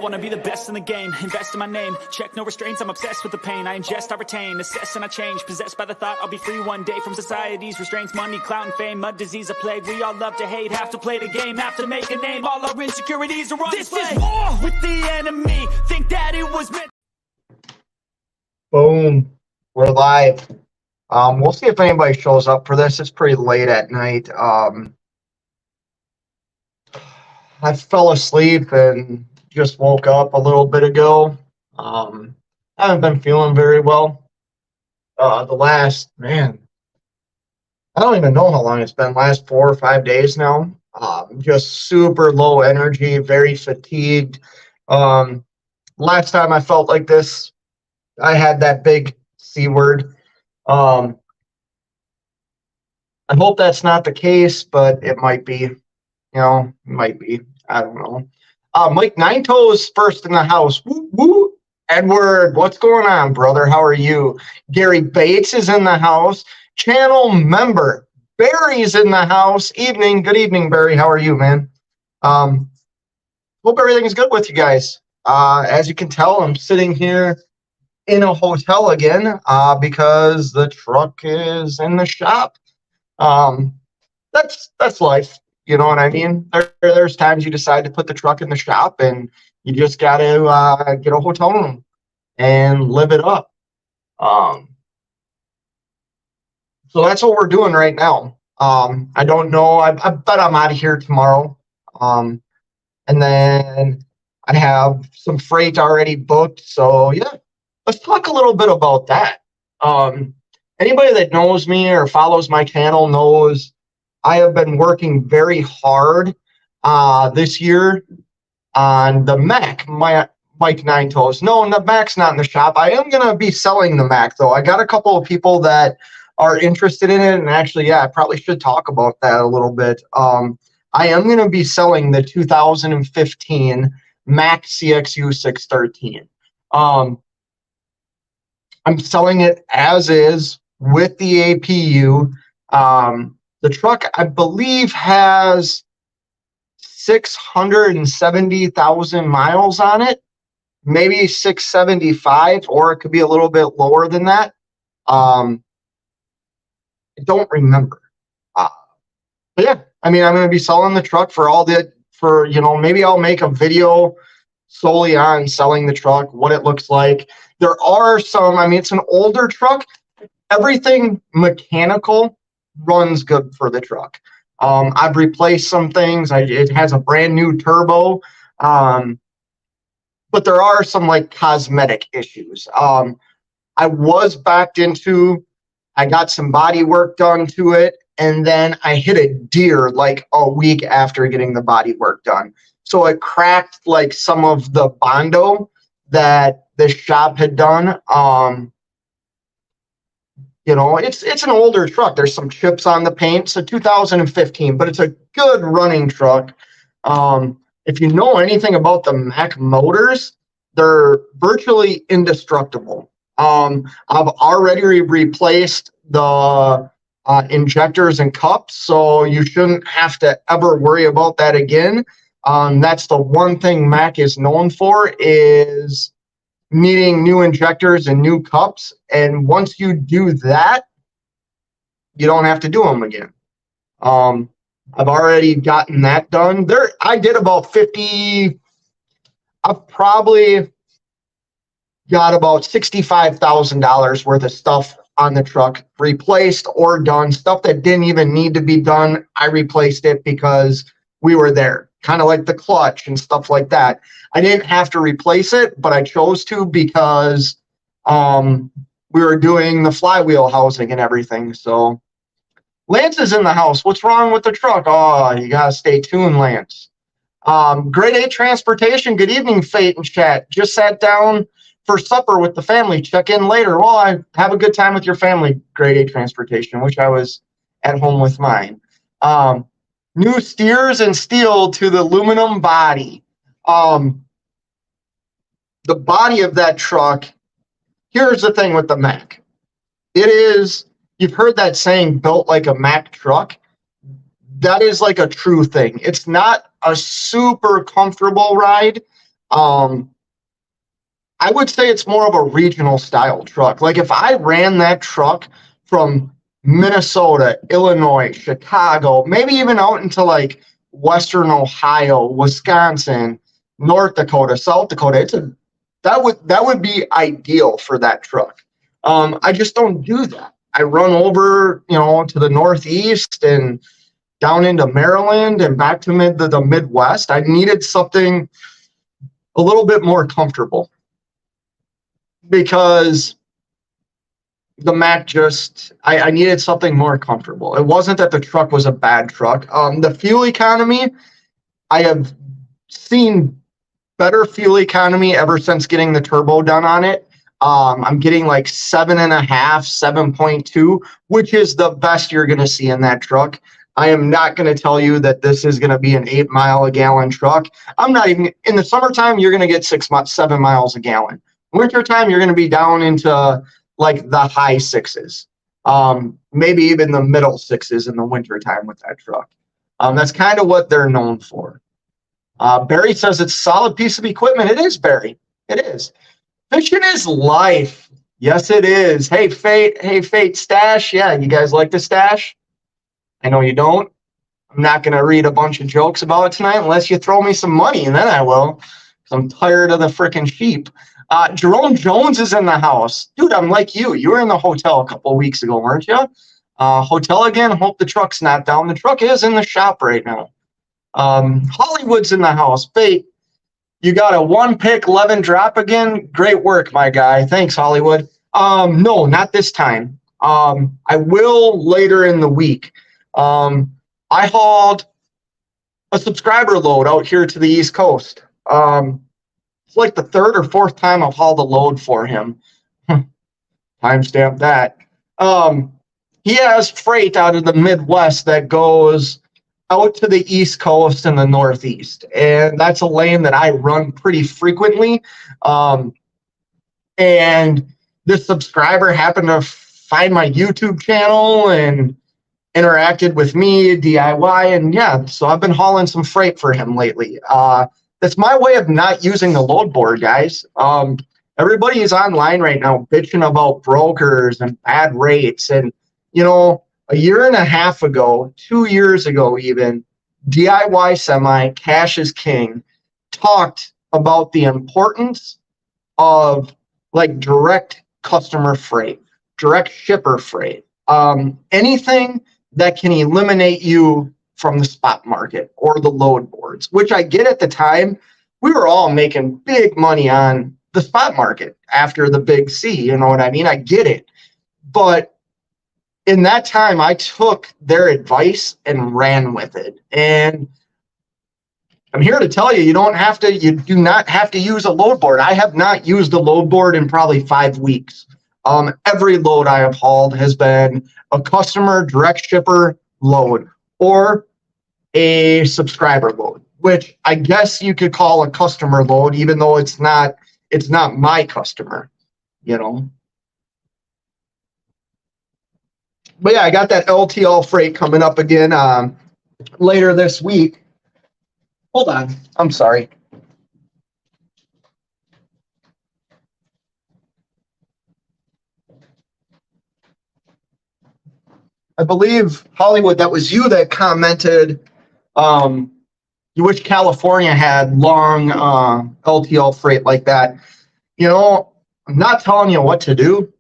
wanna be the best in the game, invest in my name, check no restraints, I'm obsessed with the pain. I ingest, I retain, assess and I change, possessed by the thought I'll be free one day from society's restraints. Money, clout and fame, mud, disease, a plague. We all love to hate, have to play the game, have to make a name. All our insecurities are on display. This is war with the enemy, think that it was meant. Boom, we're live. We'll see if anybody shows up for this. It's pretty late at night. I fell asleep and just woke up a little bit ago. I haven't been feeling very well. I don't even know how long it's been, last 4 or 5 days now. Just super low energy, very fatigued. Last time I felt like this, I had that big C word. I hope that's not the case, but it might be. Might be. I don't know. Mike Nine Toes first in the house. Woo, woo. Edward, what's going on, brother? How are you? Gary Bates is in the house. Channel member Barry's in the house. Good evening, Barry. How are you, man? Hope everything's good with you guys. As you can tell, I'm sitting here in a hotel again because the truck is in the shop. That's life. You know what I mean? There's times you decide to put the truck in the shop and you just got to get a hotel room and live it up. So that's what we're doing right now. I don't know. I bet I'm out of here tomorrow. And then I have some freight already booked. So yeah, let's talk a little bit about that. Anybody that knows me or follows my channel knows I have been working very hard this year on the Mac, my Mike Nine Toes. No, the Mac's not in the shop. I am going to be selling the Mac, though. I got a couple of people that are interested in it, and actually, yeah, I probably should talk about that a little bit. I am going to be selling the 2015 Mac CXU 613. I'm selling it as is with the APU. The truck, I believe, has 670,000 miles on it, maybe 675, or it could be a little bit lower than that. I don't remember. But yeah, I mean, I'm going to be selling the truck maybe I'll make a video solely on selling the truck, what it looks like. There are it's an older truck. Everything mechanical runs good for the truck. I've replaced some things. It has a brand new turbo, but there are some cosmetic issues. I got some body work done to it, and then I hit a deer a week after getting the body work done. So it cracked some of the Bondo that the shop had done. It's an older truck. There's some chips on the paint. It's a 2015, but it's a good running truck. If you know anything about the Mac motors, they're virtually indestructible. I've already replaced the injectors and cups, so you shouldn't have to ever worry about that again. That's the one thing Mac is known for, is needing new injectors and new cups, and once you do that, you don't have to do them again. I've already gotten that done. I did about 50. I've probably got about $65,000 worth of stuff on the truck replaced or done. Stuff that didn't even need to be done, I replaced it because we were there. Kind of like the clutch and stuff like that. I didn't have to replace it, but I chose to because we were doing the flywheel housing and everything. So Lance is in the house. What's wrong with the truck? Oh, you got to stay tuned, Lance. Grade A Transportation. Good evening, Fate and chat. Just sat down for supper with the family. Check in later. Well, I have a good time with your family, Grade A Transportation. Wish I was at home with mine. New steers and steel to the aluminum body. The body of that truck, here's the thing with the Mac. You've heard that saying, built like a Mac truck. That is a true thing. It's not a super comfortable ride. Um, I would say it's more of a regional style truck. Like if I ran that truck from Minnesota, Illinois, Chicago, maybe even out into like Western Ohio, Wisconsin, North Dakota, South Dakota, that would be ideal for that truck. I just don't do that. I run over, to the Northeast and down into Maryland and back to the Midwest. I needed something a little bit more comfortable because the Mac I needed something more comfortable. It wasn't that the truck was a bad truck. The fuel economy, I have seen better fuel economy ever since getting the turbo done on it. I'm getting like 7.5, 7.2, which is the best you're going to see in that truck. I am not going to tell you that this is going to be an 8 mile a gallon truck. I'm not even in the summertime. You're going to get 7 miles a gallon. Wintertime, you're going to be down into like the high sixes, maybe even the middle sixes in the wintertime with that truck. That's kind of what they're known for. Barry says it's a solid piece of equipment. It is, Barry. It is. Fishing is life. Yes, it is. Hey, Fate Stash. Yeah, you guys like the stash? I know you don't. I'm not going to read a bunch of jokes about it tonight unless you throw me some money, and then I will. Because I'm tired of the freaking sheep. Jerome Jones is in the house. Dude, I'm like you. You were in the hotel a couple of weeks ago, weren't you? Hotel again. Hope the truck's not down. The truck is in the shop right now. Hollywood's in the house. Fate, you got a 1 pick 11 drop again. Great work, my guy. Thanks, Hollywood. No, not this time. I will later in the week. I hauled a subscriber load out here to the East Coast. It's like the third or fourth time I've hauled a load for him. Timestamp that. He has freight out of the Midwest that goes out to the East Coast and the Northeast. And that's a lane that I run pretty frequently. And this subscriber happened to find my YouTube channel and interacted with me, DIY. And yeah, so I've been hauling some freight for him lately. That's my way of not using the load board, guys. Everybody is online right now bitching about brokers and bad rates. And, a year and a half ago, 2 years ago even, DIY Semi, Cash is King, talked about the importance of like direct customer freight, direct shipper freight, anything that can eliminate you from the spot market or the load boards, which I get at the time. We were all making big money on the spot market after the big C, you know what I mean? I get it. But in that time, I took their advice and ran with it. And I'm here to tell you, you do not have to use a load board. I have not used a load board in probably 5 weeks. Every load I have hauled has been a customer direct shipper load or a subscriber load, which I guess you could call a customer load, even though it's not my customer, But yeah, I got that LTL freight coming up again later this week. Hold on. I'm sorry. I believe, Hollywood, that was you that commented you wish California had long LTL freight like that. I'm not telling you what to do.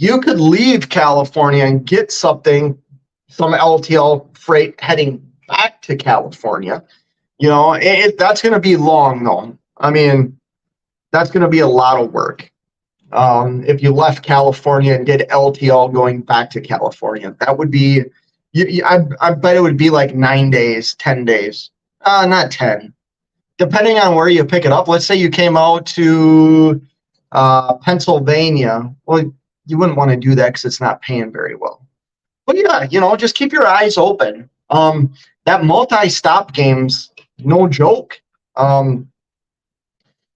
You could leave California and get some LTL freight heading back to California. That's going to be long, though. I mean, that's going to be a lot of work. If you left California and did LTL going back to California, that would be, I bet it would be like 9 days, 10 days. Not 10. Depending on where you pick it up. Let's say you came out to Pennsylvania. Well, you wouldn't want to do that because it's not paying very well. But yeah, just keep your eyes open. That multi-stop game's no joke.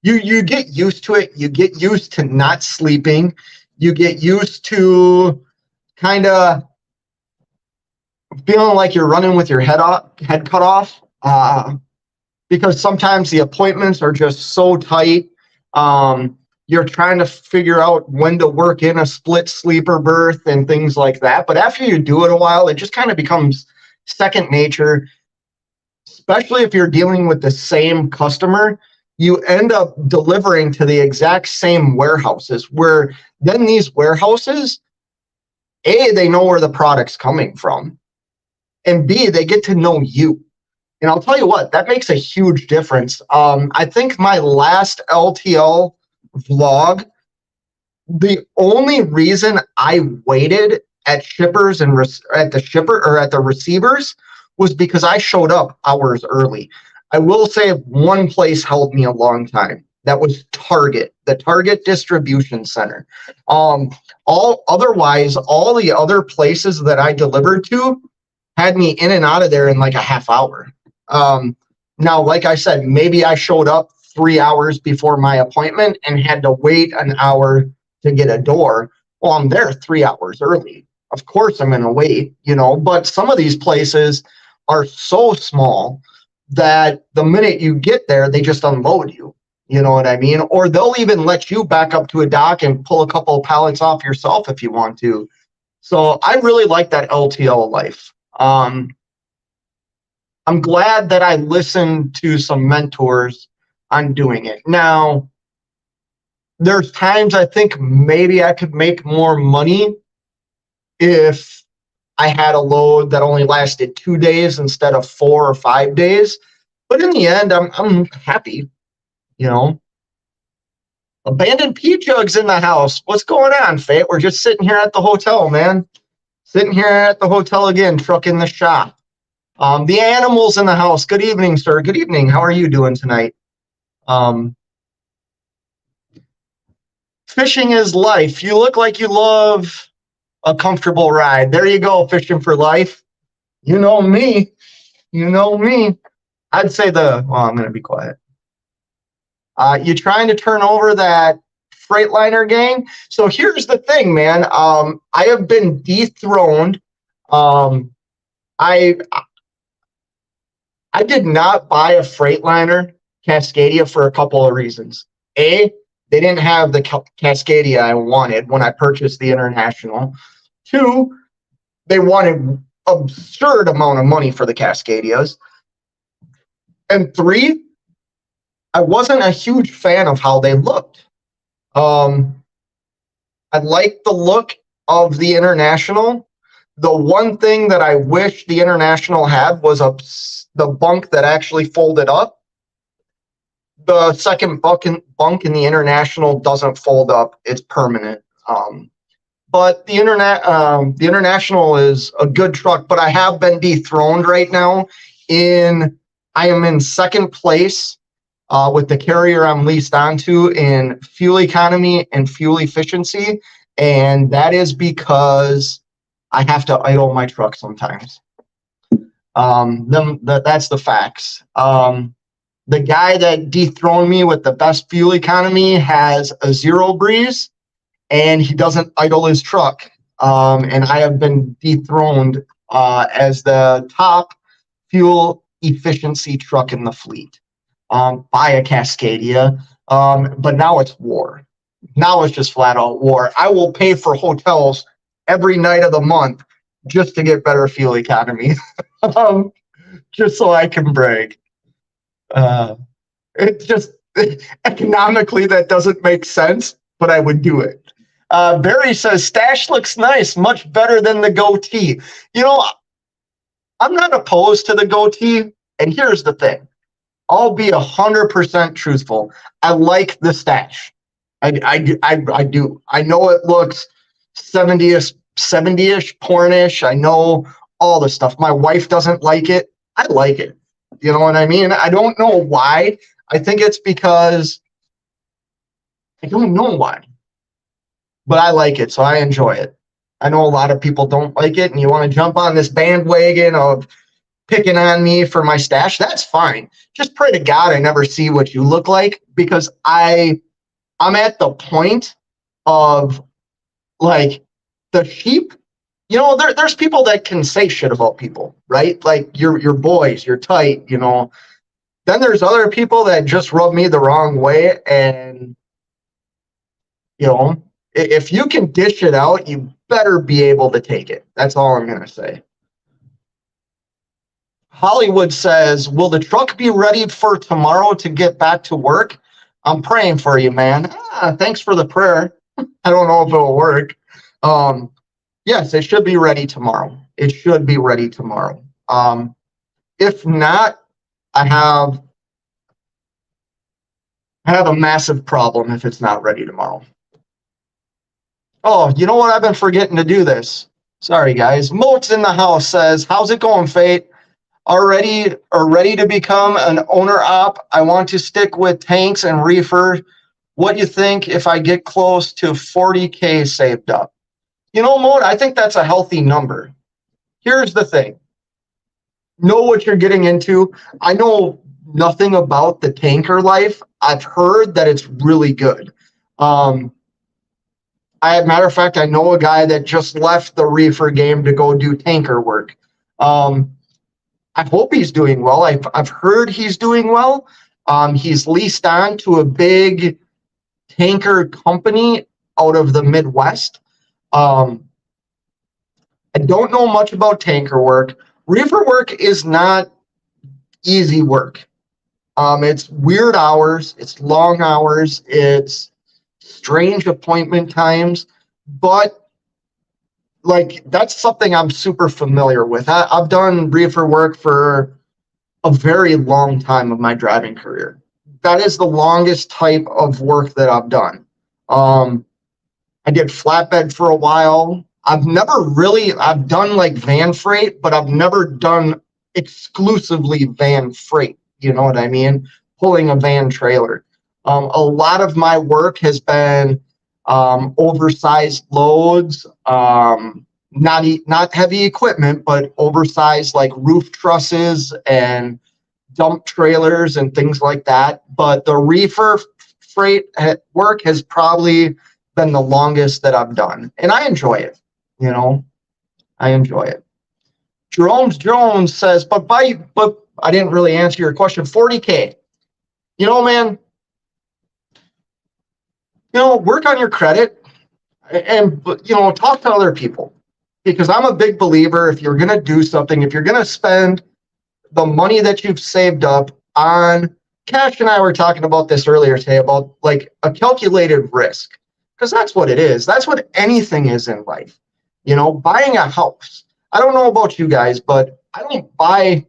You get used to it. You get used to not sleeping. You get used to kind of feeling like you're running with your head cut off. because sometimes the appointments are just so tight. You're trying to figure out when to work in a split sleeper berth and things like that. But after you do it a while, it just kind of becomes second nature, especially if you're dealing with the same customer. You end up delivering to the exact same warehouses, where then these warehouses, A, they know where the product's coming from, and B, they get to know you. And I'll tell you what, that makes a huge difference. I think my last LTL vlog, the only reason I waited at shippers and at the shipper or at the receivers was because I showed up hours early. I will say one place held me a long time. That was Target, the Target distribution center. All the other places that I delivered to had me in and out of there in like a half hour. Now, like I said, maybe I showed up 3 hours before my appointment and had to wait an hour to get a door. Well, I'm there 3 hours early. Of course I'm going to wait, but some of these places are so small that the minute you get there, they just unload you. You know what I mean? Or they'll even let you back up to a dock and pull a couple of pallets off yourself if you want to. So I really like that LTL life. I'm glad that I listened to some mentors on doing it. Now, there's times I think maybe I could make more money if I had a load that only lasted 2 days instead of 4 or 5 days. But in the end, I'm happy, Abandoned pea jugs in the house. What's going on, Fate? We're just sitting here at the hotel, man. Sitting here at the hotel again, truck in the shop. The animals in the house. Good evening, sir. Good evening. How are you doing tonight? Fishing is life. You look like you love a comfortable ride. There you go, fishing for life. You know me. I'd say I'm going to be quiet. You trying to turn over that Freightliner gang? So here's the thing, man. I have been dethroned. I did not buy a Freightliner Cascadia for a couple of reasons. A, they didn't have the Cascadia I wanted when I purchased the International. 2, they wanted absurd amount of money for the Cascadias. And 3, I wasn't a huge fan of how they looked. I liked the look of the International. The one thing that I wish the International had was the bunk that actually folded up. The second bunk in the International doesn't fold up; it's permanent. But the International is a good truck. But I have been dethroned right now. I am in second place with the carrier I'm leased onto in fuel economy and fuel efficiency, and that is because I have to idle my truck sometimes. That's the facts. The guy that dethroned me with the best fuel economy has a zero breeze, and he doesn't idle his truck. And I have been dethroned as the top fuel efficiency truck in the fleet by a Cascadia. But now it's war. Now it's just flat out war. I will pay for hotels every night of the month just to get better fuel economy, just so I can brag. It just economically that doesn't make sense, but I would do it. Barry says stash looks nice, much better than the goatee. I'm not opposed to the goatee, and here's the thing. I'll be 100% truthful. I like the stash. I do. I know it looks 70ish, pornish. I know all the stuff. My wife doesn't like it. I like it. You know what I mean? I don't know why. I think it's because I don't know why. But I like it, so I enjoy it. I know a lot of people don't like it, and you want to jump on this bandwagon of picking on me for my stash. That's fine. Just pray to God I never see what you look like, because I'm at the point of like the sheep. There's people that can say shit about people, right? Like you're boys, you're tight, Then there's other people that just rub me the wrong way, and if you can dish it out, you better be able to take it. That's all I'm gonna say. Hollywood says, will the truck be ready for tomorrow to get back to work? I'm praying for you, man. Thanks for the prayer. I don't know if it'll work. Yes, it should be ready tomorrow. It should be ready tomorrow. If not, I have a massive problem if it's not ready tomorrow. Oh, you know what? I've been forgetting to do this. Sorry, guys. Moats in the house says, how's it going, Fate? Ready to become an owner op? I want to stick with tanks and reefer. What do you think if I get close to 40K saved up? Moat, I think that's a healthy number. Here's the thing. Know what you're getting into. I know nothing about the tanker life. I've heard that it's really good. Matter of fact, I know a guy that just left the reefer game to go do tanker work. I hope he's doing well. I've heard he's doing well. He's leased on to a big tanker company out of the Midwest. I don't know much about tanker work. Reefer work is not easy work. It's weird hours. It's long hours. It's strange appointment times, but that's something I'm super familiar with. I've done reefer work for a very long time of my driving career. That is the longest type of work that I've done. I did flatbed for a while. I've done like van freight, but I've never done exclusively van freight. You know what I mean? Pulling a van trailer. A lot of my work has been oversized loads, not heavy equipment, but oversized like roof trusses and dump trailers and things like that. But the reefer freight work has probably been the longest that I've done, and I enjoy it. I enjoy it. Jerome Jones says, but I didn't really answer your question. 40K. Man. Work on your credit and talk to other people, because I'm a big believer, if you're going to do something, if you're going to spend the money that you've saved up on, Cash and I were talking about this earlier today, about like a calculated risk, because that's what it is. That's what anything is in life. Buying a house. I don't know about you guys, but I don't buy,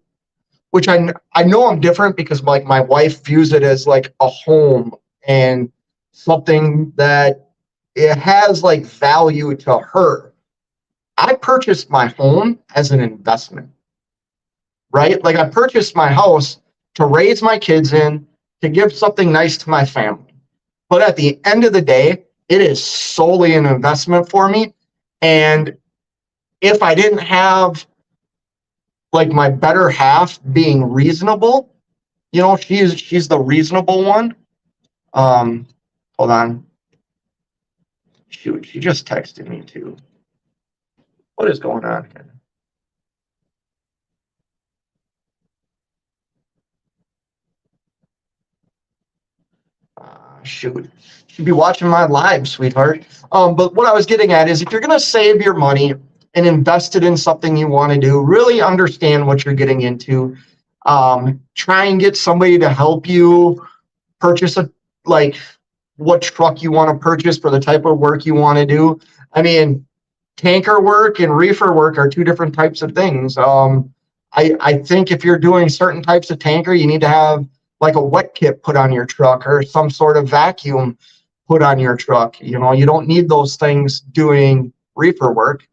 which I know I'm different, because like my wife views it as like a home and something that it has like value to her. I purchased my home as an investment, right? Like I purchased my house to raise my kids in, to give something nice to my family. But at the end of the day, it is solely an investment for me. And if I didn't have like my better half being reasonable, she's the reasonable one. Hold on. Shoot, she just texted me too. What is going on here? Shoot. She'd be watching my live, sweetheart. But what I was getting at is, if you're going to save your money and invest it in something you want to do, really understand what you're getting into. Try and get somebody to help you purchase what truck you want to purchase for the type of work you want to do. I mean, tanker work and reefer work are two different types of things. I think if you're doing certain types of tanker, you need to have like a wet kit put on your truck, or some sort of vacuum put on your truck. You don't need those things doing reefer work.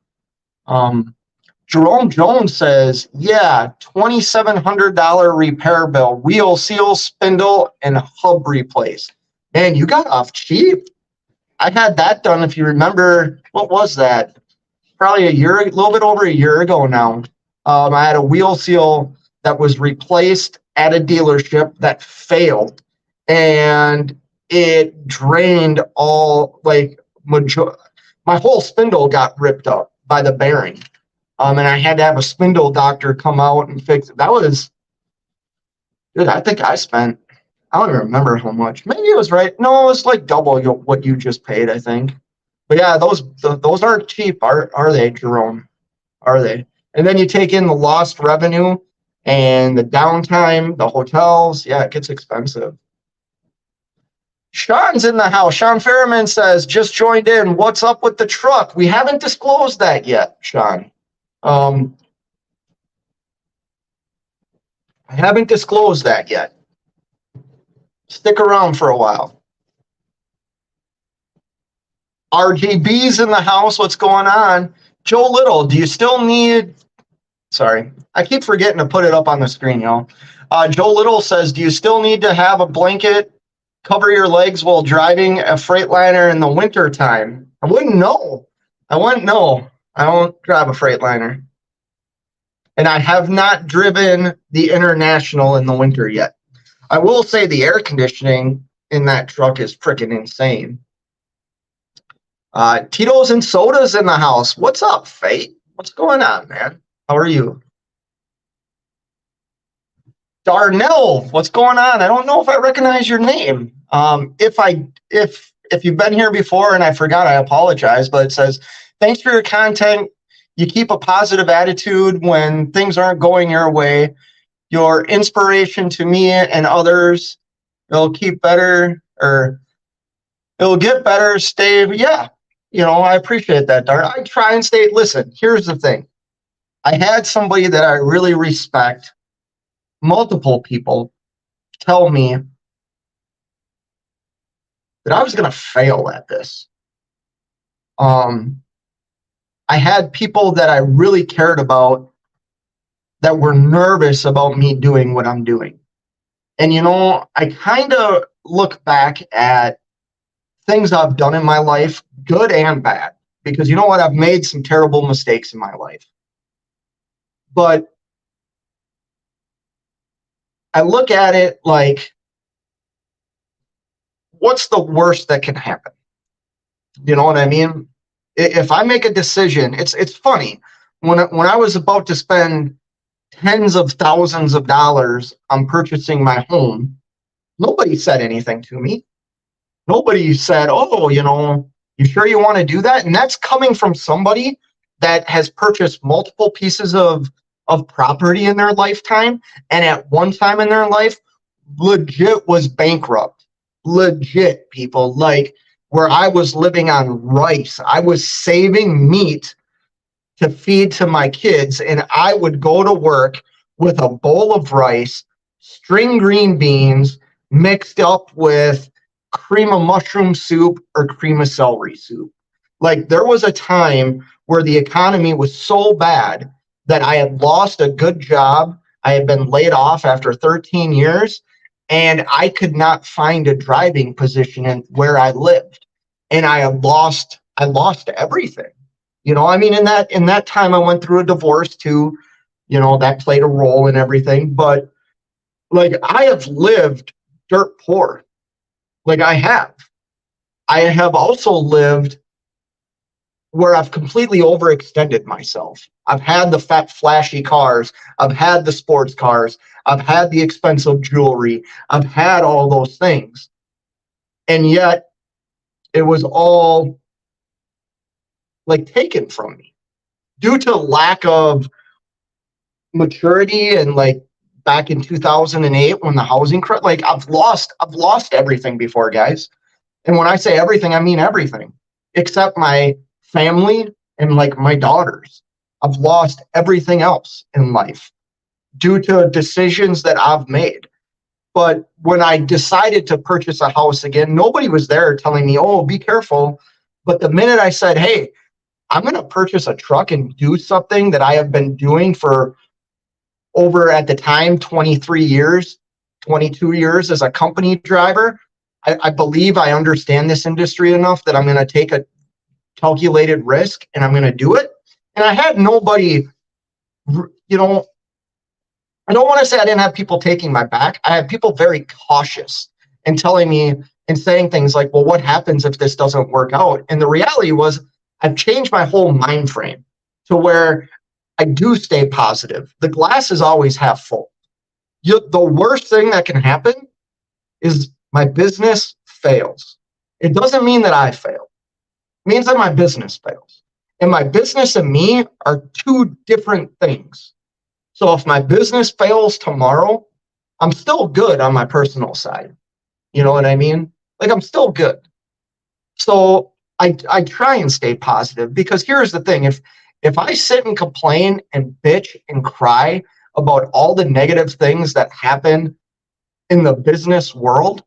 Jerome Jones says, yeah, $2,700 repair bill, wheel seal, spindle, and hub replace. Man, you got off cheap. I had that done, if you remember. What was that? Probably a little bit over a year ago now. I had a wheel seal that was replaced at a dealership that failed, and it drained my whole spindle got ripped up by the bearing. And I had to have a spindle doctor come out and fix it. That was Dude, I think I don't even remember how much. Maybe it was right. No, it was like double what you just paid, I think. But yeah, those aren't cheap, are they, Jerome? Are they? And then you take in the lost revenue and the downtime, the hotels. Yeah, it gets expensive. Sean's in the house. Sean Ferriman says, just joined in. What's up with the truck? We haven't disclosed that yet, Sean. I haven't disclosed that yet. Stick around for a while. RGB's in the house. What's going on? Joe Little, do you still need... Sorry, I keep forgetting to put it up on the screen, y'all. Joe Little says, do you still need to have a blanket cover your legs while driving a Freightliner in the winter time? I wouldn't know. I don't drive a Freightliner. And I have not driven the International in the winter yet. I will say the air conditioning in that truck is freaking insane. Tito's and Soda's in the house. What's up, Fate? What's going on, man? How are you? Darnell, what's going on? I don't know if I recognize your name. If you've been here before and I forgot, I apologize, but it says, thanks for your content. You keep a positive attitude when things aren't going your way. Your inspiration to me and others. It'll keep better, or it'll get better. Stay, yeah. I appreciate that, Dar. I try and stay. Listen, here's the thing. I had somebody that I really respect, multiple people, tell me that I was going to fail at this. I had people that I really cared about that were nervous about me doing what I'm doing. And, I kind of look back at things I've done in my life, good and bad, because you know what? I've made some terrible mistakes in my life. But I look at it like, what's the worst that can happen? You know what I mean? If I make a decision, it's funny. When I was about to spend tens of thousands of dollars on purchasing my home, nobody said anything to me. Nobody said, oh, you sure you want to do that? And that's coming from somebody that has purchased multiple pieces of property in their lifetime, and at one time in their life, legit was bankrupt. Legit, people. Like, where I was living on rice. I was saving meat to feed to my kids, and I would go to work with a bowl of rice, string green beans, mixed up with cream of mushroom soup or cream of celery soup. Like, there was a time where the economy was so bad that I had lost a good job. I had been laid off after 13 years, and I could not find a driving position in where I lived. And I lost everything. In that time I went through a divorce too. That played a role in everything. But like, I have lived dirt poor. Like, I have also lived where I've completely overextended myself. I've had the fat, flashy cars. I've had the sports cars. I've had the expensive jewelry. I've had all those things. And yet it was all like taken from me due to lack of maturity. And like back in 2008, when the housing crash, like I've lost everything before, guys. And when I say everything, I mean everything except my family and like my daughters. I've lost everything else in life due to decisions that I've made. But when I decided to purchase a house again, nobody was there telling me, oh, be careful. But the minute I said, hey, I'm going to purchase a truck and do something that I have been doing for over, at the time, 23 years, 22 years as a company driver, I believe I understand this industry enough that I'm going to take a calculated risk and I'm going to do it. And I had nobody, I don't want to say I didn't have people taking my back. I had people very cautious and telling me and saying things like, well, what happens if this doesn't work out? And the reality was I've changed my whole mind frame to where I do stay positive. The glass is always half full. The worst thing that can happen is my business fails. It doesn't mean that I fail. It means that my business fails. And my business and me are two different things. So if my business fails tomorrow, I'm still good on my personal side. You know what I mean? Like I'm still good. So I try and stay positive because here's the thing. If I sit and complain and bitch and cry about all the negative things that happen in the business world,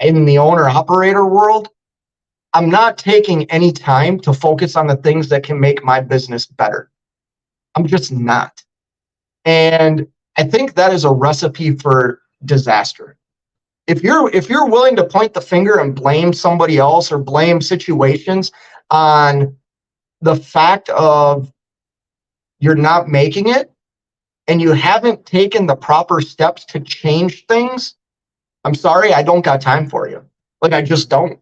in the owner operator world, I'm not taking any time to focus on the things that can make my business better. I'm just not. And I think that is a recipe for disaster. If you're willing to point the finger and blame somebody else or blame situations on the fact of you're not making it and you haven't taken the proper steps to change things, I'm sorry, I don't got time for you. Like I just don't.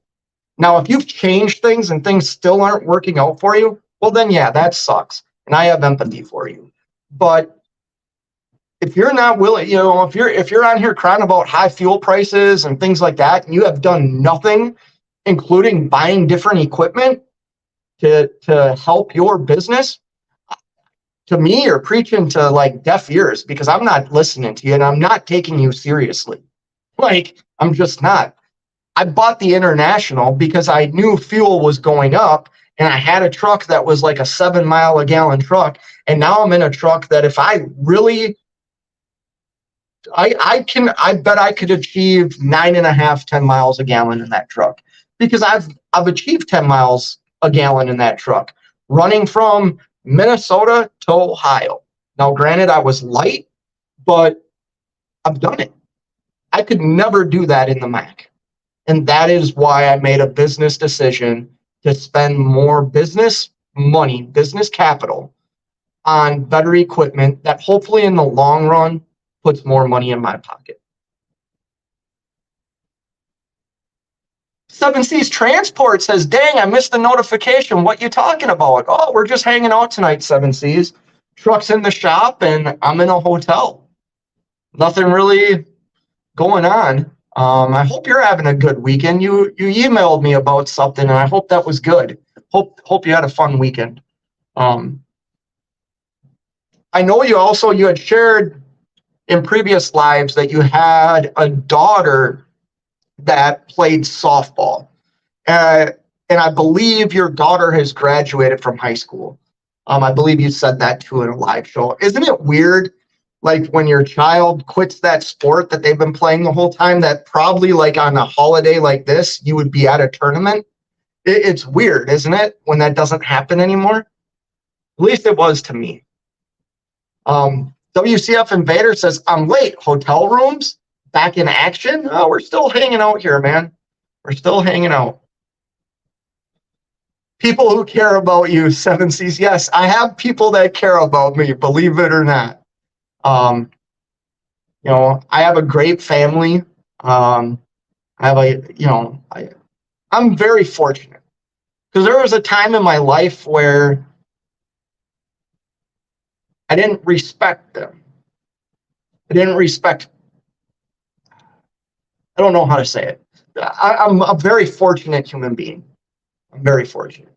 Now, if you've changed things and things still aren't working out for you, well then yeah, that sucks. And I have empathy for you. But if you're not willing, if you're on here crying about high fuel prices and things like that, and you have done nothing, including buying different equipment to help your business, to me, you're preaching to like deaf ears because I'm not listening to you and I'm not taking you seriously. Like, I'm just not. I bought the International because I knew fuel was going up and I had a truck that was like a 7 mile a gallon truck. And now I'm in a truck that if I really, I bet I could achieve 9.5, 10 miles a gallon in that truck because I've achieved 10 miles a gallon in that truck running from Minnesota to Ohio. Now, granted, I was light, but I've done it. I could never do that in the Mac. And that is why I made a business decision to spend more business money, business capital on better equipment that hopefully in the long run puts more money in my pocket. 7C's Transport says, dang, I missed the notification. What you talking about? Oh, we're just hanging out tonight, 7C's. Truck's in the shop and I'm in a hotel. Nothing really going on. I hope you're having a good weekend. You emailed me about something and I hope that was good. Hope you had a fun weekend. I know you had shared in previous lives that you had a daughter that played softball. And I believe your daughter has graduated from high school. I believe you said that too in a live show. Isn't it weird, like when your child quits that sport that they've been playing the whole time, that probably like on a holiday like this, you would be at a tournament? It's weird, isn't it, when that doesn't happen anymore? At least it was to me. WCF Invader says, I'm late. Hotel rooms back in action? Oh, we're still hanging out here, man. We're still hanging out. People who care about you, 7Cs. Yes, I have people that care about me, believe it or not. I have a great family. I'm very fortunate because there was a time in my life where I didn't respect them. I don't know how to say it. I'm a very fortunate human being. I'm very fortunate.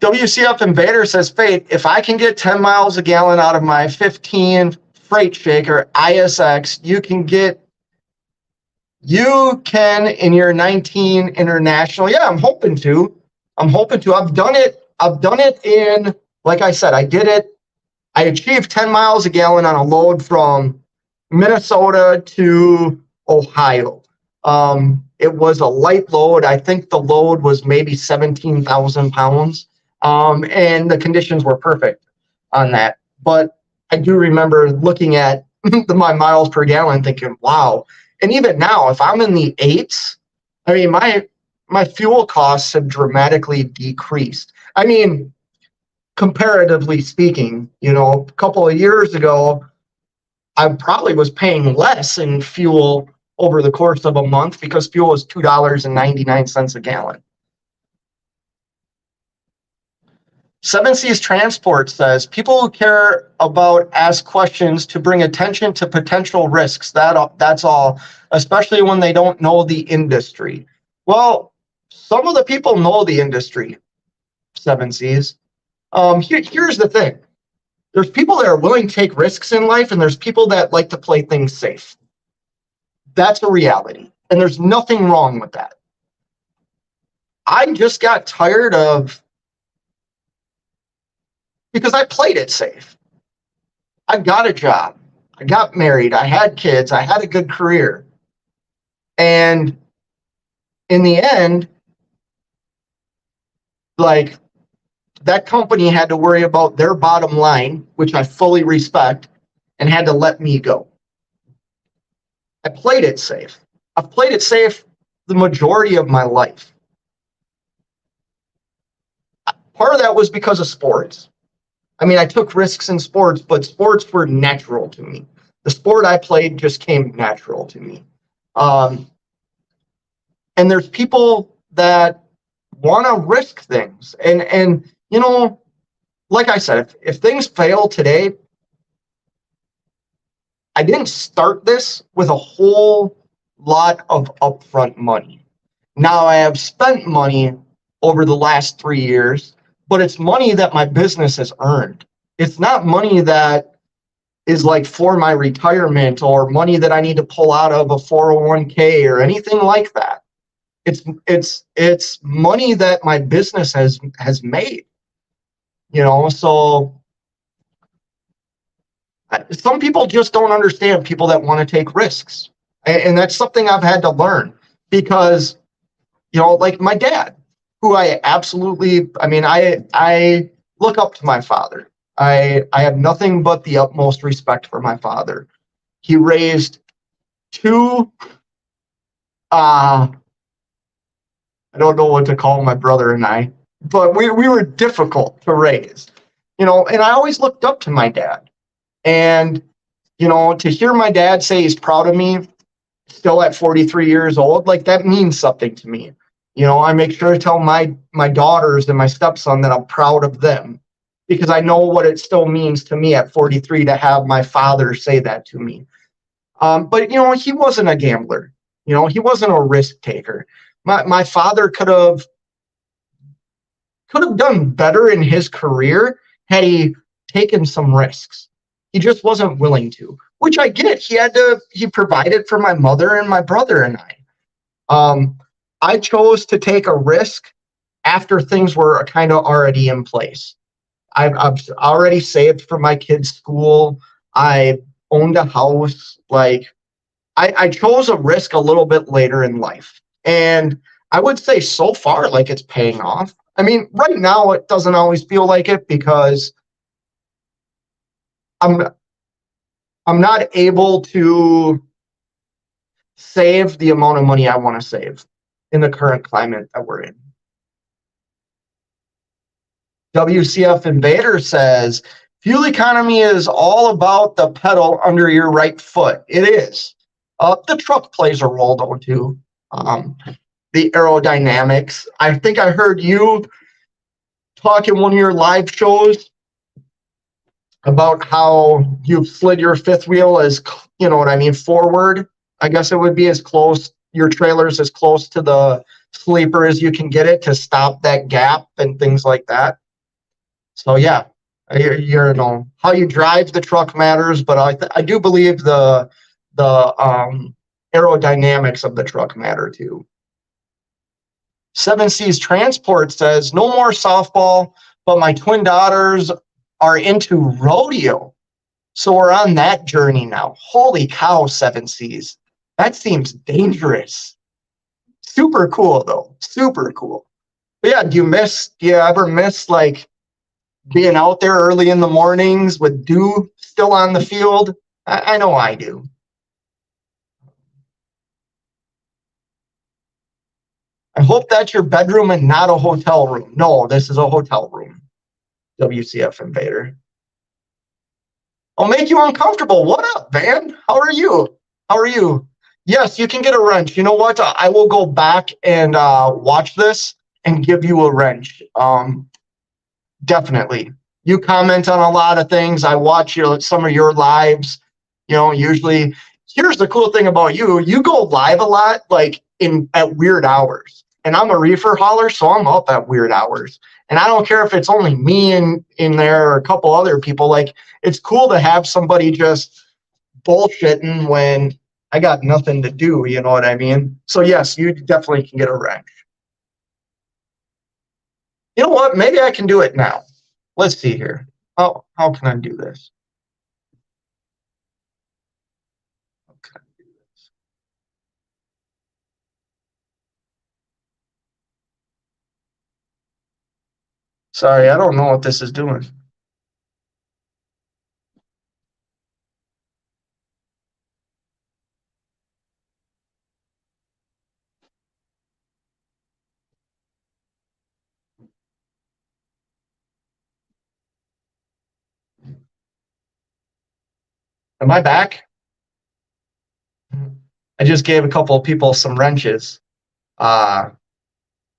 WCF Invader says, Fate, if I can get 10 miles a gallon out of my 15 Freight Shaker ISX, you can in your 19 International. Yeah, I'm hoping to. I've done it in, like I said, I did it. I achieved 10 miles a gallon on a load from Minnesota to Ohio. It was a light load. I think the load was maybe 17,000 pounds. And the conditions were perfect on that. But I do remember looking at my miles per gallon thinking, wow. And even now, if I'm in the 8s, I mean, my fuel costs have dramatically decreased. I mean, comparatively speaking, a couple of years ago, I probably was paying less in fuel over the course of a month because fuel was $2.99 a gallon. Seven Seas Transport says people who care about ask questions to bring attention to potential risks. That's all, especially when they don't know the industry. Well, some of the people know the industry. Seven Seas. Here's the thing. There's people that are willing to take risks in life, and there's people that like to play things safe. That's a reality, and there's nothing wrong with that. I just got tired of, because I played it safe. I got a job. I got married. I had kids. I had a good career. And in the end, like, that company had to worry about their bottom line, which I fully respect, and had to let me go. I played it safe. I've played it safe the majority of my life. Part of that was because of sports. I mean, I took risks in sports, but sports were natural to me. The sport I played just came natural to me. And there's people that want to risk things. And you know, like I said, if things fail today, I didn't start this with a whole lot of upfront money. Now I have spent money over the last 3 years, but it's money that my business has earned. It's not money that is like for my retirement or money that I need to pull out of a 401k or anything like that. It's money that my business has made. You know, so some people just don't understand people that want to take risks. And that's something I've had to learn because, you know, like my dad, who I look up to my father. I have nothing but the utmost respect for my father. He raised two, I don't know what to call my brother and I, but we were difficult to raise, you know, and I always looked up to my dad. And, you know, to hear my dad say he's proud of me still at 43 years old, like that means something to me. You know, I make sure to tell my daughters and my stepson that I'm proud of them because I know what it still means to me at 43 to have my father say that to me. But, you know, he wasn't a gambler. You know, he wasn't a risk taker. My father could have done better in his career had he taken some risks. He just wasn't willing to, which I get. He provided for my mother and my brother and I. I chose to take a risk after things were kind of already in place. I've already saved for my kids' school. I owned a house. Like I chose a risk a little bit later in life. And I would say so far, like it's paying off. I mean, right now it doesn't always feel like it because I'm not able to save the amount of money I want to save in the current climate that we're in. WCF Invader says, fuel economy is all about the pedal under your right foot. It is. The truck plays a role though too. The aerodynamics. I think I heard you talk in one of your live shows about how you've slid your fifth wheel as, you know what I mean, forward. I guess it would be as close, your trailer's as close to the sleeper as you can get it to stop that gap and things like that. So yeah, you know, how you drive the truck matters, but I do believe the aerodynamics of the truck matter too. Seven Seas Transport says, no more softball, but my twin daughters are into rodeo. So we're on that journey now. Holy cow, Seven Seas. That seems dangerous. Super cool though. Super cool. But yeah, do you ever miss like being out there early in the mornings with dew still on the field? I know I do. I hope that's your bedroom and not a hotel room. No, this is a hotel room. WCF Invader. I'll make you uncomfortable. What up, man? How are you? How are you? Yes, you can get a wrench. You know what? I will go back and watch this and give you a wrench. definitely. You comment on a lot of things. I watch some of your lives. Usually, here's the cool thing about you. You go live a lot, like at weird hours. And I'm a reefer hauler, so I'm up at weird hours. And I don't care if it's only me in there or a couple other people. Like, it's cool to have somebody just bullshitting when I got nothing to do. You know what I mean? So yes, you definitely can get a wrench. You know what? Maybe I can do it now. Let's see here. How can I do this? Sorry, I don't know what this is doing. Am I back? I just gave a couple of people some wrenches.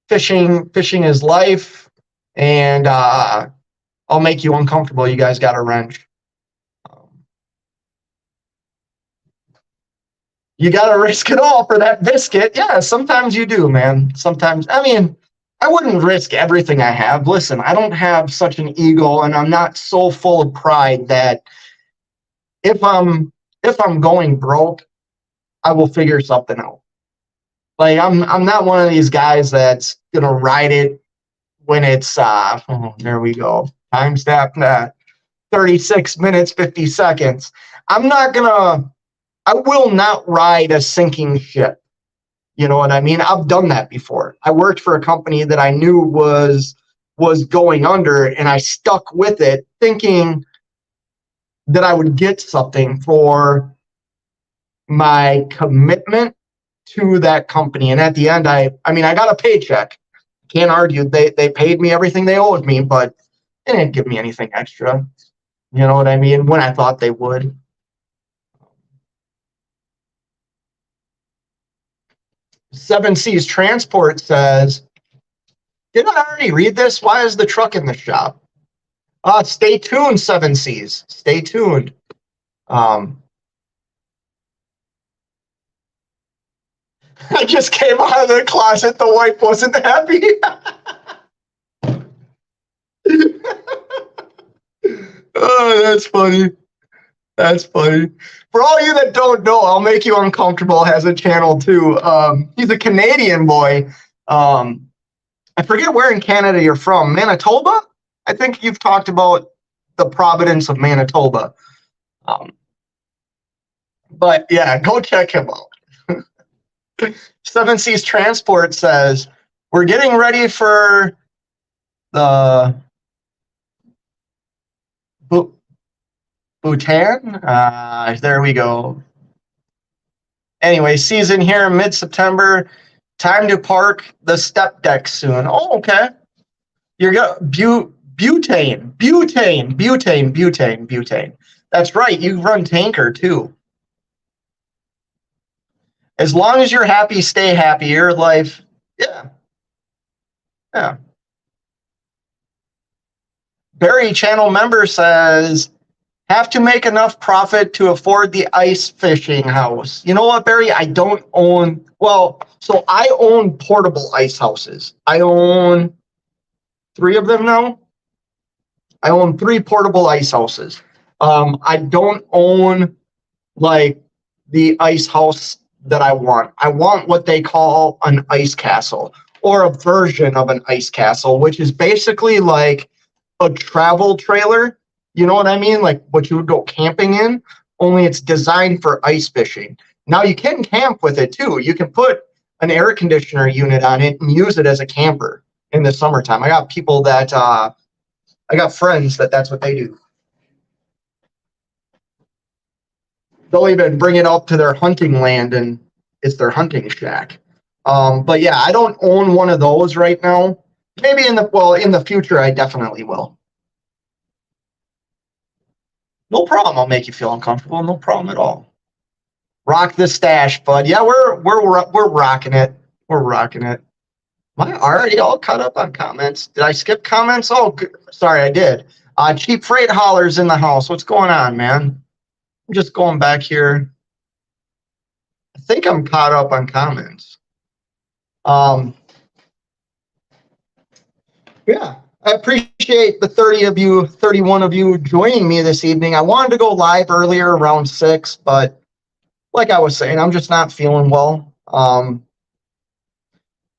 Fishing is life, and I'll make you uncomfortable. You guys got a wrench. You got to risk it all for that biscuit. Yeah, sometimes you do, man. Sometimes, I mean, I wouldn't risk everything I have. Listen, I don't have such an ego, and I'm not so full of pride that if I'm going broke, I will figure something out. Like, I'm not one of these guys that's gonna ride it when it's there we go. Time stamp that 36 minutes 50 seconds. I will not ride a sinking ship. You know what I mean? I've done that before. I worked for a company that I knew was going under, and I stuck with it thinking that I would get something for my commitment to that company. And at the end, I got a paycheck. Can't argue. They paid me everything they owed me, but they didn't give me anything extra. You know what I mean? When I thought they would. Seven Seas Transport says, didn't I already read this? Why is the truck in the shop? Stay tuned, Seven Seas. Stay tuned. I just came out of the closet. The wife wasn't happy. Oh, that's funny. That's funny. For all you that don't know, I'll Make You Uncomfortable has a channel too. He's a Canadian boy. I forget where in Canada you're from. Manitoba? I think you've talked about the Providence of Manitoba. But yeah, go check him out. Seven Seas Transport says, we're getting ready for the Bhutan. There we go. Anyway, season here mid-September. Time to park the step deck soon. Oh, okay. You're got butane. That's right. You run tanker too. As long as you're happy, stay happy. Your life, yeah. Barry channel member says, have to make enough profit to afford the ice fishing house. You know what, Barry? I don't own, so I own portable ice houses. I own 3 of them now. I own 3 portable ice houses. I don't own like the ice house that I want. I want what they call an ice castle, or a version of an ice castle, which is basically like a travel trailer. You know what I mean? Like what you would go camping in, only it's designed for ice fishing. Now you can camp with it too. You can put an air conditioner unit on it and use it as a camper in the summertime. I got people that, I got friends that's what they do. They'll even bring it out to their hunting land and it's their hunting shack. But yeah, I don't own one of those right now. Maybe in the future, I definitely will. No problem. I'll make you feel uncomfortable. No problem at all. Rock the stash, bud. Yeah, we're rocking it. We're rocking it. Am I already all caught up on comments? Did I skip comments? Oh, sorry, I did. Cheap Freight Hollers in the house. What's going on, man? I'm just going back here. I think I'm caught up on comments. Um, yeah, I appreciate the 30 of you, 31 of you joining me this evening. I wanted to go live earlier around 6, but like I was saying, I'm just not feeling well. And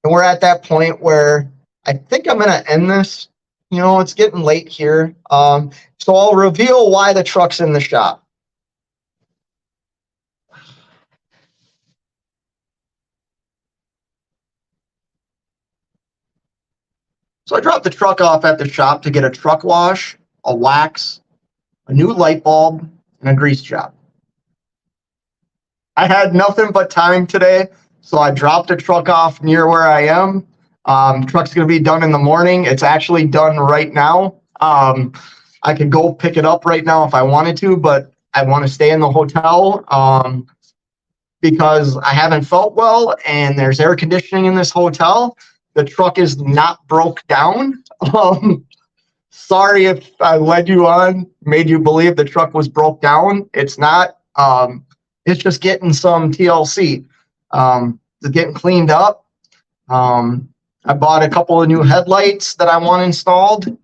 we're at that point where I think I'm going to end this. You know, it's getting late here. So I'll reveal why the truck's in the shop. So I dropped the truck off at the shop to get a truck wash, a wax, a new light bulb, and a grease job. I had nothing but time today, so I dropped the truck off near where I am. Truck's going to be done in the morning. It's actually done right now. I could go pick it up right now if I wanted to, but I want to stay in the hotel because I haven't felt well and there's air conditioning in this hotel. The truck is not broke down. Sorry if I led you on, made you believe the truck was broke down. It's not. It's just getting some TLC. It's getting cleaned up. I bought a couple of new headlights that I want installed.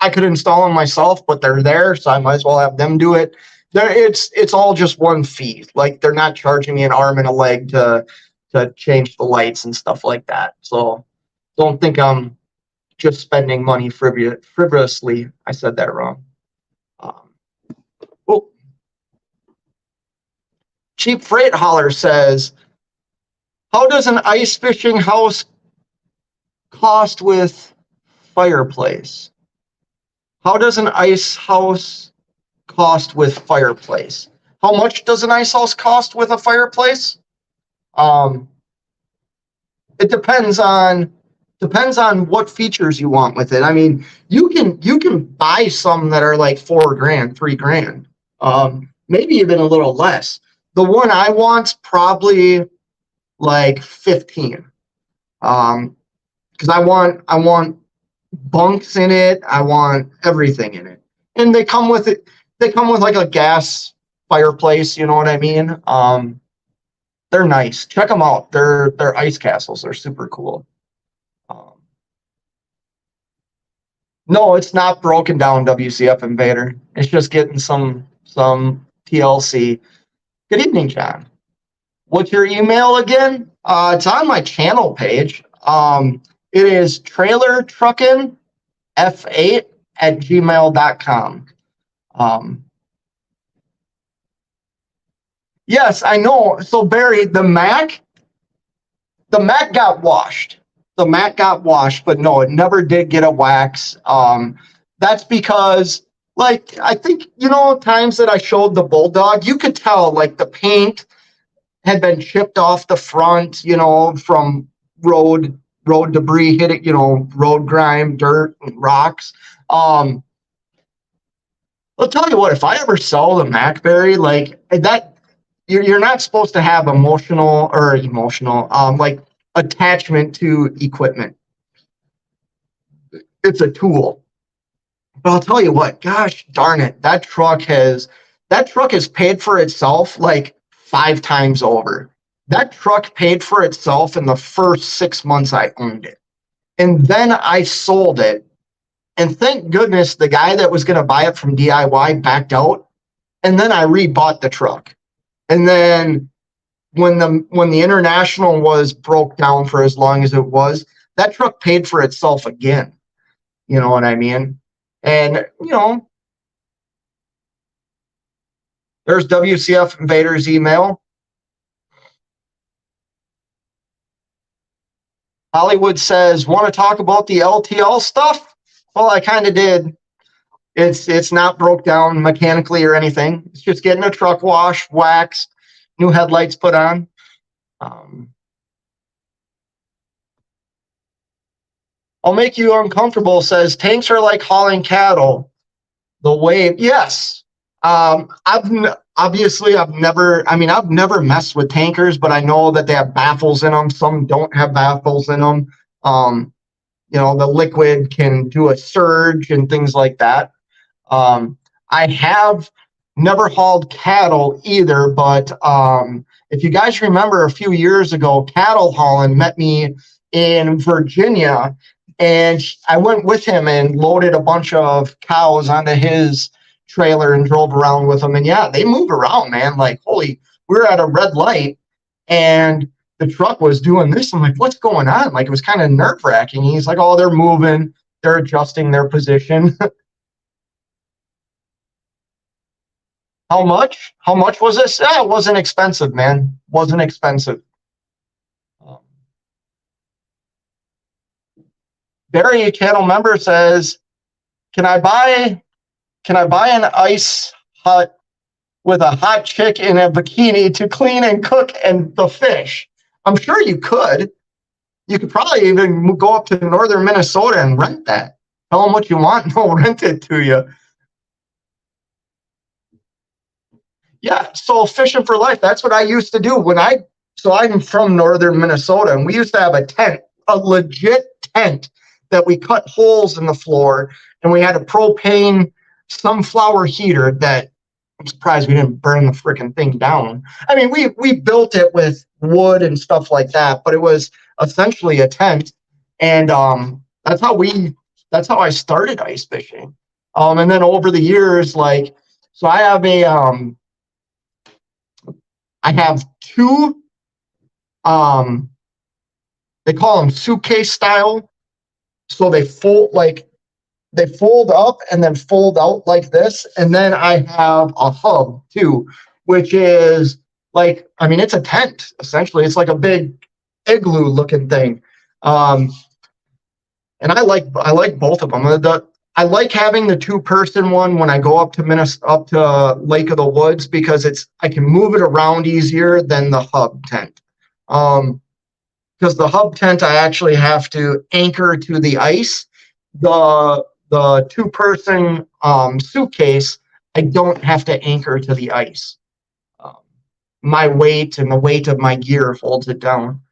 I could install them myself, but they're there, so I might as well have them do it. It's all just one fee. Like they're not charging me an arm and a leg to change the lights and stuff like that. So don't think I'm just spending money frivolously. I said that wrong. Oh. Cheap Freight Hauler says, how does an ice fishing house cost with fireplace? How does an ice house cost with fireplace? How much does an ice house cost with a fireplace? It depends on what features you want with it. I mean, you can buy some that are like $4,000, $3,000, maybe even a little less. The one I want's probably like 15, because I want bunks in it. I want everything in it, and they come with it. They come with like a gas fireplace. You know what I mean? They're nice. Check them out. They're ice castles. They're super cool. No, it's not broken down, WCF Invader. It's just getting some TLC. Good evening, John. What's your email again? It's on my channel page. It is trailertruckinf8@gmail.com. Yes, I know. So Barry, the Mac got washed. The Mac got washed, but no, it never did get a wax. That's because, like, I think, times that I showed the Bulldog, you could tell, like, the paint had been chipped off the front, from road debris hit it, road grime, dirt, and rocks. I'll tell you what, if I ever sell the MacBerry, like that, you're not supposed to have emotional, like attachment to equipment. It's a tool. But I'll tell you what, gosh darn it, that truck has paid for itself like 5 times over. That truck paid for itself in the first 6 months I owned it. And then I sold it. And thank goodness the guy that was going to buy it from DIY backed out. And then I rebought the truck. And then when the International was broke down for as long as it was, that truck paid for itself again. You know what I mean? And, there's WCF Invader's email. Hollywood says, want to talk about the LTL stuff? Well, I kind of did. It's not broke down mechanically or anything. It's just getting a truck wash, waxed, new headlights put on. I'll make you uncomfortable, says, tanks are like hauling cattle. The wave, yes. I've never messed with tankers, but I know that they have baffles in them. Some don't have baffles in them. The liquid can do a surge and things like that. I have never hauled cattle either, but if you guys remember a few years ago, Cattle Hauling met me in Virginia, and I went with him and loaded a bunch of cows onto his trailer and drove around with them. And yeah, they move around, man. Like, holy, we were at a red light and the truck was doing this. I'm like, what's going on? Like, it was kind of nerve wracking. He's like, oh, they're moving, they're adjusting their position. How much? How much was this? Yeah, it wasn't expensive, man. Wasn't expensive. Um, Barry, a channel member, says, "Can I buy an ice hut with a hot chick in a bikini to clean and cook and the fish?" I'm sure you could. You could probably even go up to northern Minnesota and rent that. Tell them what you want, and they'll rent it to you. Yeah, so fishing for life. That's what I used to do so I'm from northern Minnesota, and we used to have a tent, a legit tent that we cut holes in the floor, and we had a propane sunflower heater that I'm surprised we didn't burn the freaking thing down. I mean, we built it with wood and stuff like that, but it was essentially a tent, and that's how I started ice fishing. And then over the years, like, so I have two, they call them suitcase style. So they fold up and then fold out like this. And then I have a hub too, which is like, I mean, it's a tent, essentially. It's like a big igloo looking thing. And I like both of them. I like having the 2-person one when I go up to Lake of the Woods, because I can move it around easier than the hub tent. Because the hub tent, I actually have to anchor to the ice. The 2-person suitcase, I don't have to anchor to the ice. My weight and the weight of my gear holds it down.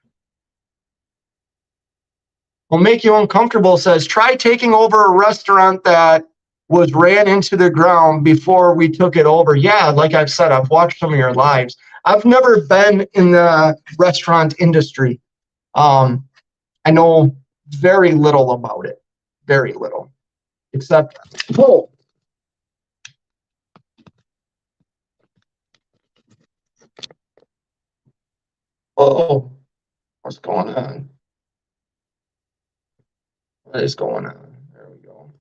Will make you uncomfortable says, try taking over a restaurant that was ran into the ground before we took it over. Yeah, like I've said, I've watched some of your lives. I've never been in the restaurant industry. I know very little about it. Very little. Except, oh, what's going on? What is going on? There we go.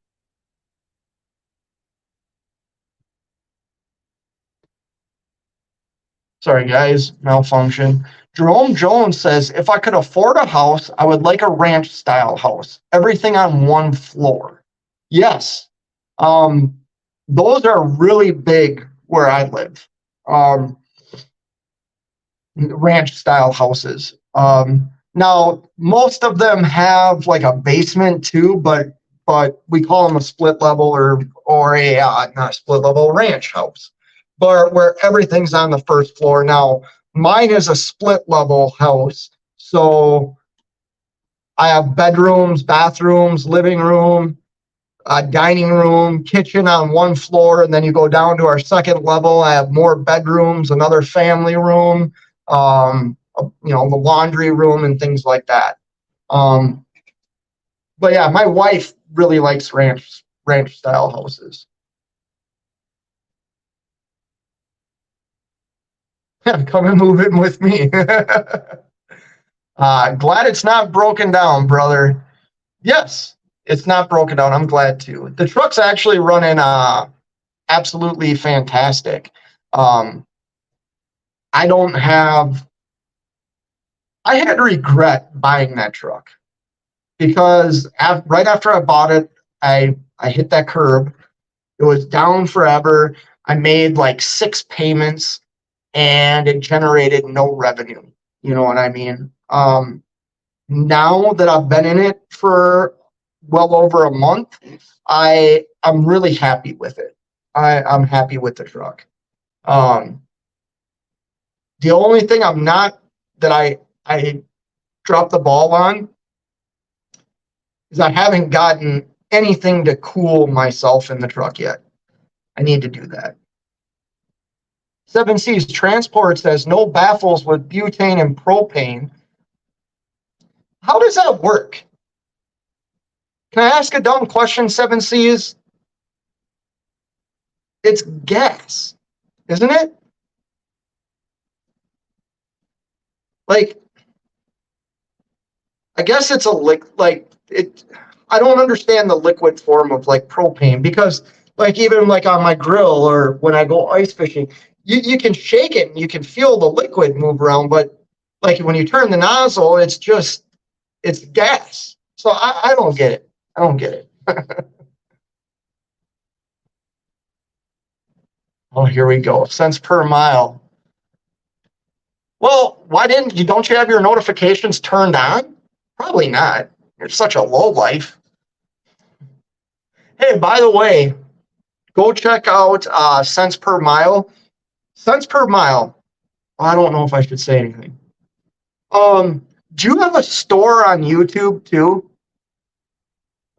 Sorry, guys, malfunction. Jerome Jones says, if I could afford a house, I would like a ranch style house. Everything on one floor. Yes. Those are really big where I live. Ranch style houses. Now, most of them have like a basement too, but we call them a split level or a not a split level, ranch house, but where everything's on the first floor. Now, mine is a split level house, so I have bedrooms, bathrooms, living room, dining room, kitchen on one floor, and then you go down to our second level. I have more bedrooms, another family room, the laundry room and things like that. But yeah, my wife really likes ranch style houses. Yeah, come and move in with me. Glad it's not broken down, brother. Yes, it's not broken down. I'm glad too. The truck's actually running absolutely fantastic. I had regret buying that truck because right after I bought it, I hit that curb. It was down forever. I made like 6 payments and it generated no revenue. You know what I mean? Now that I've been in it for well over a month, I'm really happy with it. I'm happy with the truck. The only thing I'm not, that I dropped the ball on, is I haven't gotten anything to cool myself in the truck yet. I need to do that. 7C's Transport says no baffles with butane and propane. How does that work? Can I ask a dumb question, 7C's? It's gas, isn't it? Like, I guess it's I don't understand the liquid form of like propane, because like even like on my grill or when I go ice fishing, you can shake it and you can feel the liquid move around, but like when you turn the nozzle, it's gas. So I don't get it. I don't get it. Oh, here we go. Cents per mile. Well, don't you have your notifications turned on? Probably not. You're such a low life. Hey, by the way, go check out cents per mile. Cents per mile. I don't know if I should say anything. Do you have a store on YouTube too?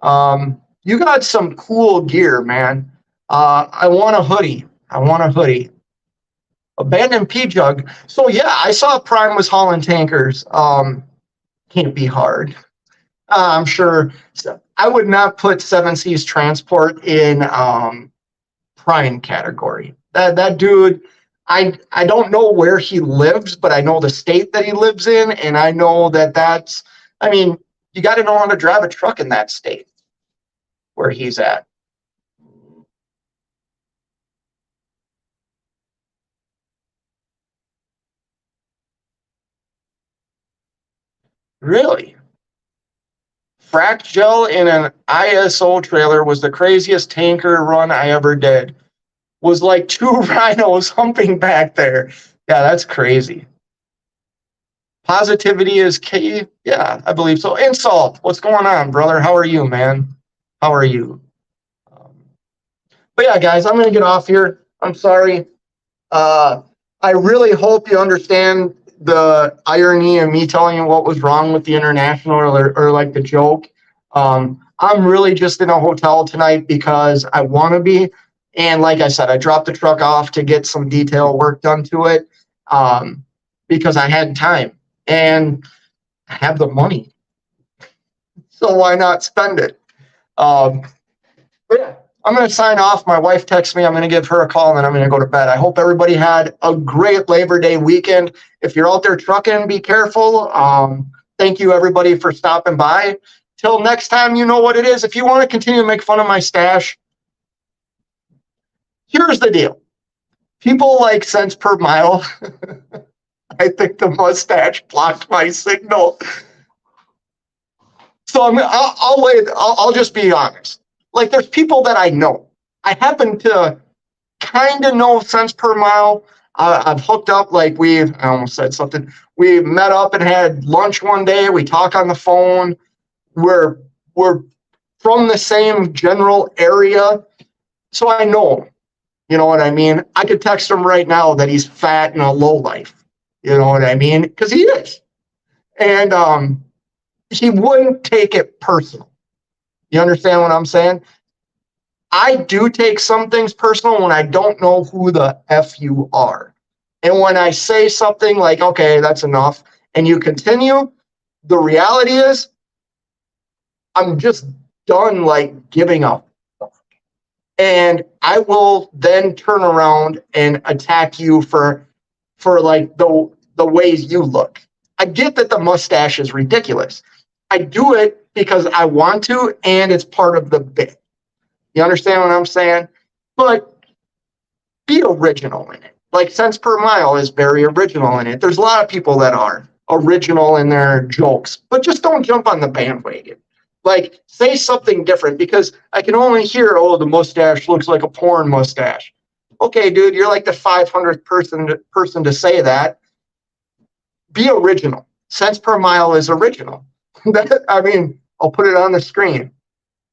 You got some cool gear, man. I want a hoodie. Abandoned P Jug. So yeah, I saw Prime was hauling tankers. Can't be hard. I'm sure. I would not put 7C's Transport in Prime category. That dude, I don't know where he lives, but I know the state that he lives in, and I know I mean, you got to know how to drive a truck in that state where he's at. Really? Frac gel in an ISO trailer was the craziest tanker run I ever did. Was like two rhinos humping back there. Yeah, that's crazy. Positivity is key. Yeah, I believe so. Insult, what's going on, brother? How are you, man? How are you? But yeah, guys, I'm going to get off here. I'm sorry. I really hope you understand the irony of me telling you what was wrong with the International, or like the joke. I'm really just in a hotel tonight because I want to be. And like I said, I dropped the truck off to get some detail work done to it because I had time and I have the money. So why not spend it? But yeah, I'm going to sign off. My wife texts me. I'm going to give her a call, and then I'm going to go to bed. I hope everybody had a great Labor Day weekend. If you're out there trucking, be careful. Thank you, everybody, for stopping by. Till next time, you know what it is. If you want to continue to make fun of my stash, here's the deal. People like cents per mile. I think the mustache blocked my signal. So I'll just be honest. Like, there's people that I know. I happen to kind of know cents per mile. I've hooked up, like I almost said something. We met up and had lunch one day. We talk on the phone. We're from the same general area. So I know him. You know what I mean? I could text him right now that he's fat and a low life. You know what I mean? Because he is. And he wouldn't take it personal. You understand what I'm saying? I do take some things personal when I don't know who the F you are. And when I say something like, okay, that's enough, and you continue, the reality is I'm just done like giving up. And I will then turn around and attack you for like the ways you look. I get that the mustache is ridiculous. I do it because I want to, and it's part of the bit. You understand what I'm saying? But be original in it. Like cents per mile is very original in it. There's a lot of people that are original in their jokes, but just don't jump on the bandwagon. Like, say something different, because I can only hear, oh, the mustache looks like a porn mustache. Okay, dude, you're like the 500th person to say that. Be original. Cents per mile is original. I mean, I'll put it on the screen.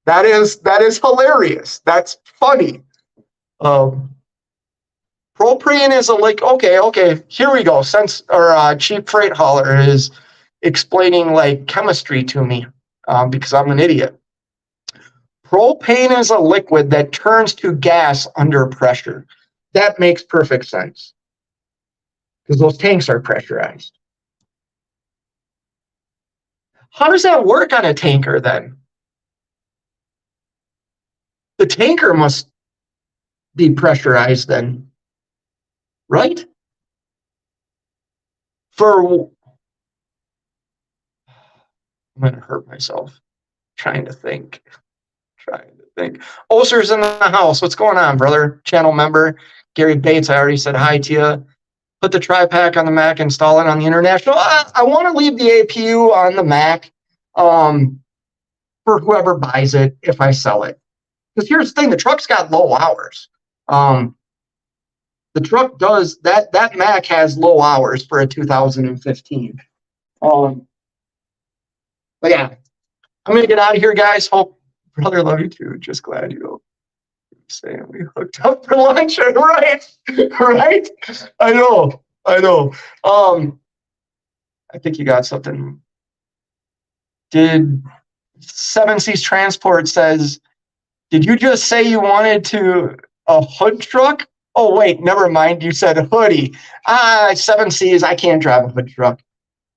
That is hilarious. That's funny. Propane is okay. Here we go. Cheap freight hauler is explaining like chemistry to me. because I'm an idiot. Propane is a liquid that turns to gas under pressure. That makes perfect sense because those tanks are pressurized. How does that work on a tanker then? The tanker must be pressurized then, right? I'm going to hurt myself trying to think. Oser's in the house. What's going on, brother? Channel member Gary Bates. I already said hi to you. Put the tri-pack on the Mac, install it on the International. I want to leave the APU on the Mac for whoever buys it if I sell it. Because here's the thing, the truck's got low hours. The truck does, that Mac has low hours for a 2015. But yeah, I'm going to get out of here, guys. Hope, brother, love you too. Just glad you saying we hooked up for lunch. Right? Right? I know. I think you got something. Did Seven Seas Transport says, did you just say you wanted to a hood truck? Oh, wait, never mind. You said hoodie. Seven Seas, I can't drive a hood truck.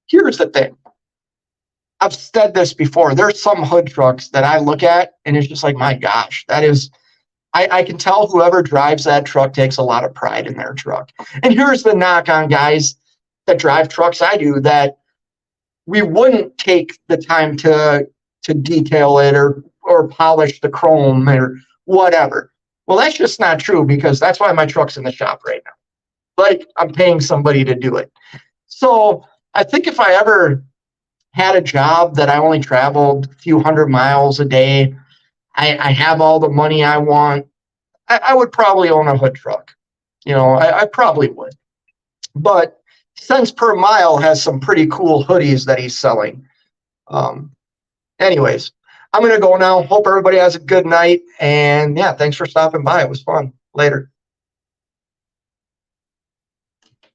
Here's the thing. I've said this before. There's some hood trucks that I look at, and it's just like, my gosh, that is, I can tell whoever drives that truck takes a lot of pride in their truck. And here's the knock on guys that drive trucks I do, that we wouldn't take the time to detail it or polish the chrome or whatever. Well, that's just not true, because that's why my truck's in the shop right now. Like, I'm paying somebody to do it. So I think if I ever had a job that I only traveled a few hundred miles a day, I have all the money I want, I would probably own a hood truck. I probably would. But Cents Per Mile has some pretty cool hoodies that he's selling. Anyways, I'm going to go now. Hope everybody has a good night. And yeah, thanks for stopping by. It was fun. Later.